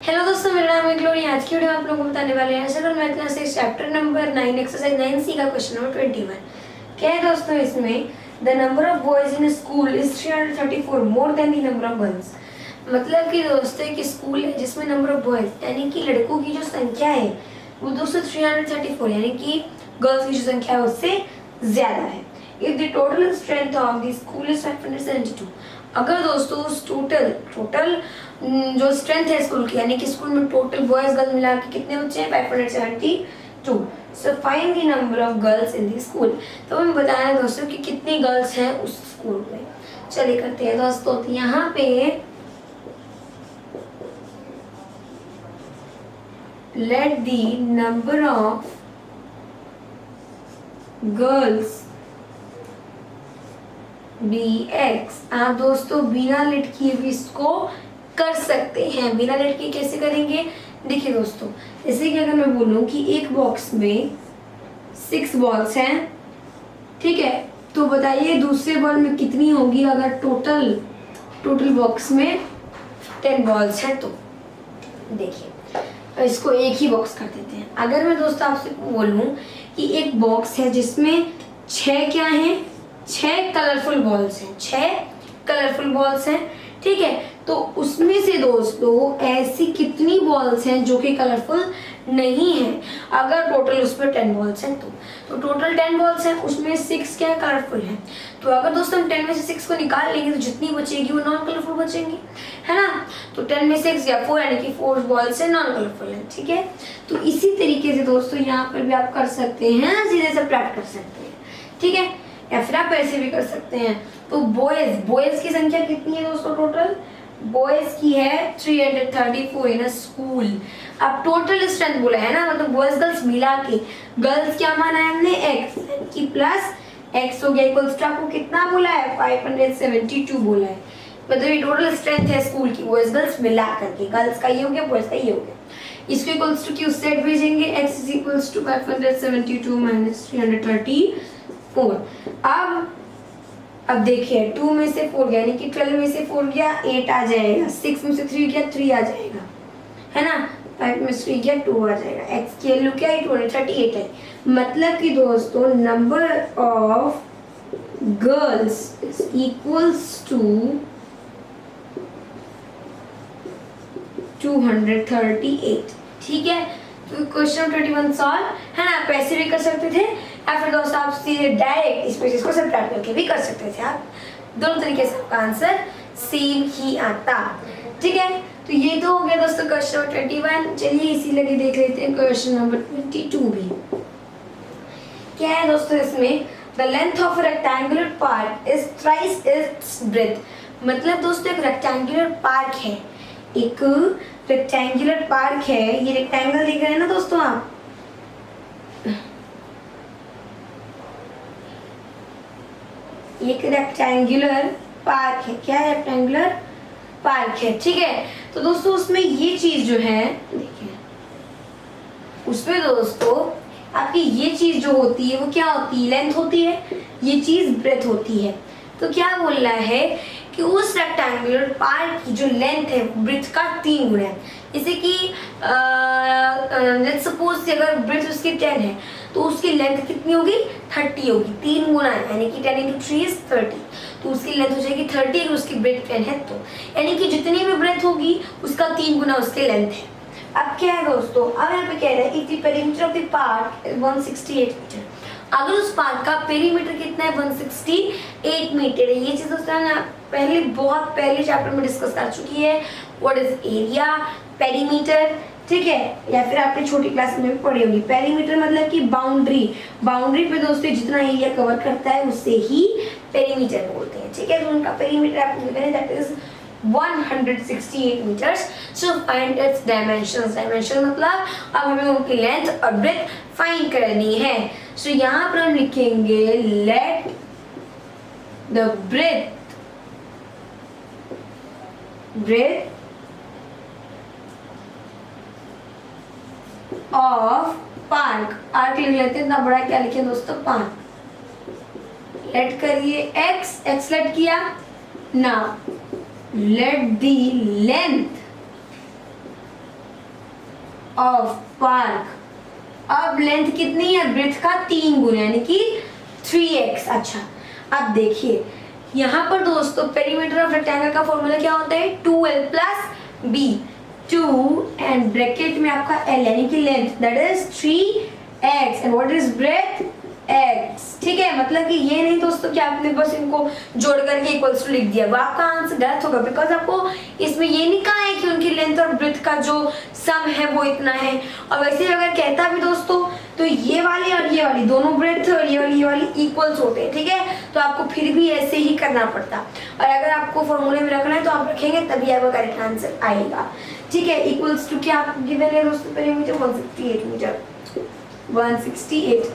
Hello दोस्तों, मेरा नाम है ग्लोरी। आज की वीडियो में आप लोगों को बताने वाले हैं सरल math class 6 chapter number 9 exercise 9C का क्वेश्चन नंबर 21। क्या है दोस्तों इसमें? The number of boys in school is 334 more than the number of girls. मतलब कि दोस्तों एक स्कूल है जिसमें नंबर ऑफ बॉयज यानी कि लड़कों की जो संख्या है वो दोस्तों 334 यानी कि गर्ल्स की जो संख्या है उससे ज्यादा है। If the total strength of the school is 572, अगर दोस्तों उस टोटल जो स्ट्रेंथ है स्कूल की यानी कि स्कूल में टोटल बॉयज गर्ल्स मिला के कितने बच्चे हैं 572। So find the number of girls in the school. तो हमें बताना है दोस्तों कि कितनी गर्ल्स हैं उस स्कूल में। चलिए करते हैं दोस्तों। तो यहाँ पे let the number of girls be X. आप दोस्तों बिना लेट किए भी इसको कर सकते हैं। बिना लेट किए कैसे करेंगे? देखिए दोस्तों, जैसे कि अगर मैं बोलूं कि एक बॉक्स में 6 बॉल्स हैं, ठीक है, तो बताइए दूसरे बॉल में कितनी होगी अगर टोटल बॉक्स में 10 बॉल्स हैं। तो देखिए इसको एक ही बॉक्स कर देते हैं। अगर मैं दोस्तों आपसे बोलूं कि एक बॉक्स है जिसमें 6 क्या हैं, 6 कलरफुल बॉल्स हैं, 6 कलरफुल बॉल्स हैं, ठीक है, तो उसमें से दोस्तों ऐसी कितनी बॉल्स हैं जो कि कलरफुल नहीं है। अगर टोटल उसमें 10 बॉल्स हैं तो टोटल 10 बॉल्स हैं, उसमें 6 क्या कलरफुल हैं। तो अगर दोस्तों हम 10 में से 6 को निकाल लेंगे तो जितनी बचेगी वो नॉन कलरफुल बचेंगी, है ना। तो 10 में 6 या 4 यानी कि 4 बॉल्स है नॉन कलरफुल है, ठीक है। तो इसी तरीके से दोस्तों यहाँ पर भी आप कर सकते हैं, सीधे सब्ट्रैक्ट कर सकते हैं, ठीक है, या फिर आप ऐसे भी कर सकते हैं। तो बॉयज की संख्या कितनी है दोस्तों? टोटल बॉयज की है 334 इन अ स्कूल। अब टोटल स्ट्रेंथ बोला है ना, मतलब बॉयज गर्ल्स मिला के। गर्ल्स क्या माना है हमने? एक्स की प्लस एक्स हो गया इक्वल्स टू आपको कितना बोला है? 572 बोला है। मतलब ये टोटल स्ट्रेंथ है स्कूल की बॉयज गर्ल्स मिला करके। गर्ल्स का ये हो गया, बॉयज का ये हो गया। इसको इक्वल्स टू क्यू सेट भेजेंगे। x is equals to 572 minus 334। अब देखिए 2 में से 4 गया यानी कि 12 में से 4 गया 8 आ जाएगा, 6 में से 3 गया 3 आ जाएगा, है ना। 5 में से 3 गया 2 आ जाएगा। x की वैल्यू क्या है? 238 है। मतलब कि दोस्तों number of girls is equals to 238, ठीक है। तो क्वेश्चन 21 सॉल्व है ना। आप ऐसे भी कर सकते थे या फिर दोस्तों आप सीधे डायरेक्ट इस पेज को सब्ट्रैक्ट करके भी कर सकते थे। आप दोनों तरीके से आपका आंसर सेम ही आता, ठीक है। तो ये तो हो गया दोस्तों क्वेश्चन नंबर 21। चलिए इसी लगे देख लेते हैं क्वेश्चन नंबर 22 भी। क्या है दोस्तों इसमें? The length of rectangular park is thrice it's breath. मतलब दोस्तों एक रेक्टेंगुलर पार्क है, एक रेक्टेंगुलर पार्क है। ये रेक्टेंगल देख रहे हैं ना दोस्तों आप, एक रेक्टेंगुलर पार्क है। क्या है? रेक्टेंगुलर पार्क है, ठीक है। तो दोस्तों उसमें ये चीज जो है देखिए, उसमें दोस्तों आपकी ये चीज जो होती है वो क्या होती है? लेंथ होती है, ये चीज ब्रेथ होती है। तो क्या बोल रहा है कि उस रेक्टेंगुलर पार्क की जो लेंथ है ब्रेथ का 3 गुना है। जैसे कि लेट्स सपोज अगर ब्रेथ उसकी 10 है तो उसकी लेंथ कितनी होगी? 30 होगी। 3 गुना है यानी कि 10 × 3 = 30, तो उसकी लेंथ हो जाएगी 30 अगर उसकी ब्रेथ 10 है तो, यानी कि जितनी भी ब्रेथ होगी उसका 3 गुना उसकी लेंथ है। अब क्या है दोस्तों, अब यहाँ पे कह रहा है if the perimeter of the park 168 metre. अगर उस पार्क का पेरीमीटर कितना है? 168 मीटर है। ये चीज दोस्तों ना पहले बहुत पहले चैप्टर में डिस्कस कर चुकी है। व्हाट इज एरिया, पेरीमीटर, ठीक है, या फिर आपने छोटी क्लास में भी पढ़ी होगी। पेरीमीटर मतलब कि बाउंड्री पे दोस्तों जितना एरिया कवर करता है उससे ही पेरीमीटर बोलते हैं, ठीक है। तो उनका पेरीमीटर आपको गिवन है that is 168 meters. So find its dimensions. Dimension मतलब अब हमें उनकी लेंथ और ब्रेथ फाइंड करनी है। So यहाँ पर हम लिखेंगे let the breadth of park, arc लिख लेते हैं। इतना बड़ा क्या लिखे दोस्तों? पार्क। लेट करिए x लेट किया ना। Let the length of park. अब लेंथ कितनी है, ब्रेथ का 3 गुना यानी कि 3x। अच्छा अब देखिए यहाँ पर दोस्तों पेरीमीटर ऑफ रेक्टेंगल का फॉर्मूला क्या होता है, 2l plus b। 2 and bracket में आपका l यानी कि length that is 3x and what is breadth x। ठीक है, मतलब कि ये नहीं दोस्तों कि आपने बस इनको जोड़ करके इक्वल्स टू लिख दिया, वो आपका आंसर गलत होगा, बिकॉज आपको इसमें ये नहीं कहा है कि उनकी लेंथ और ब्रेथ का जो सम है वो इतना है। और वैसे अगर कहता भी दोस्तों तो ये वाली और ये वाली दोनों ब्रेथ और ये वाली इक्वल्स होते हैं। ठीक है, तो आपको फिर भी ऐसे ही करना पड़ता, और अगर आपको फॉर्मूले में रखना है तो आप रखेंगे तभी आपका करेक्ट आंसर आएगा। ठीक है, इक्वल्स टू क्या आपको गिवन है दोस्तों, पेरीमीटर 168 मीटर, 168।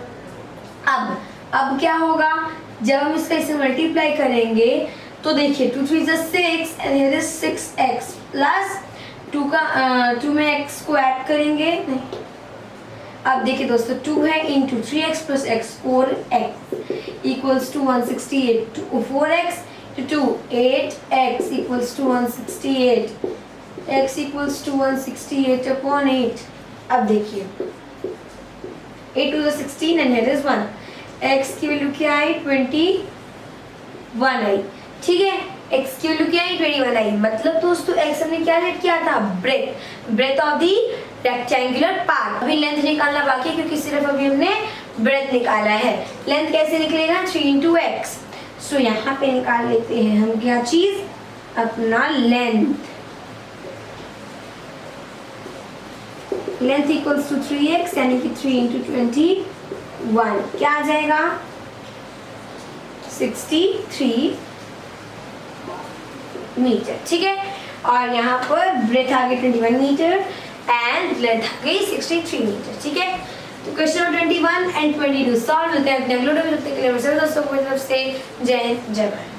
अब क्या होगा, जब हम इसका इसे मल्टीप्लाई करेंगे तो देखिए 2 3 is 6 and here is 6x plus 2 में x को ऐड करेंगे नहीं। अब देखिए दोस्तों 2 है into 3x plus x 4x equals to 168, 4x to 2 8x equals to 168, x equals to 168 upon 8। अब देखिए 8 to the 16 and here is 1, x की वैल्यू क्या आई 21 आई। ठीक है, x की वैल्यू क्या आई 21 आई, मतलब दोस्तों x हमने क्या लेट किया था, breadth of the rectangular part. अभी लेंथ निकालना बाकी है क्योंकि सिर्फ अभी हमने ब्रेथ निकाला है। लेंथ कैसे निकलेगा, 3 into x। सो यहाँ पे निकाल लेते हैं हम क्या चीज, अपना length. Length equals to 3x यानी कि 3 into 21 क्या आ जाएगा 63 मीटर। ठीक है, और यहाँ पर ब्रेथ आ गई 21 मीटर एंड लेंथ आ गई 63 मीटर। ठीक है, तो क्वेश्चन नंबर 21 एंड 22 सॉल्व होते हैं अपने अगले वीडियो में। दोस्तों की तरफ से जय हिंद जय भारत।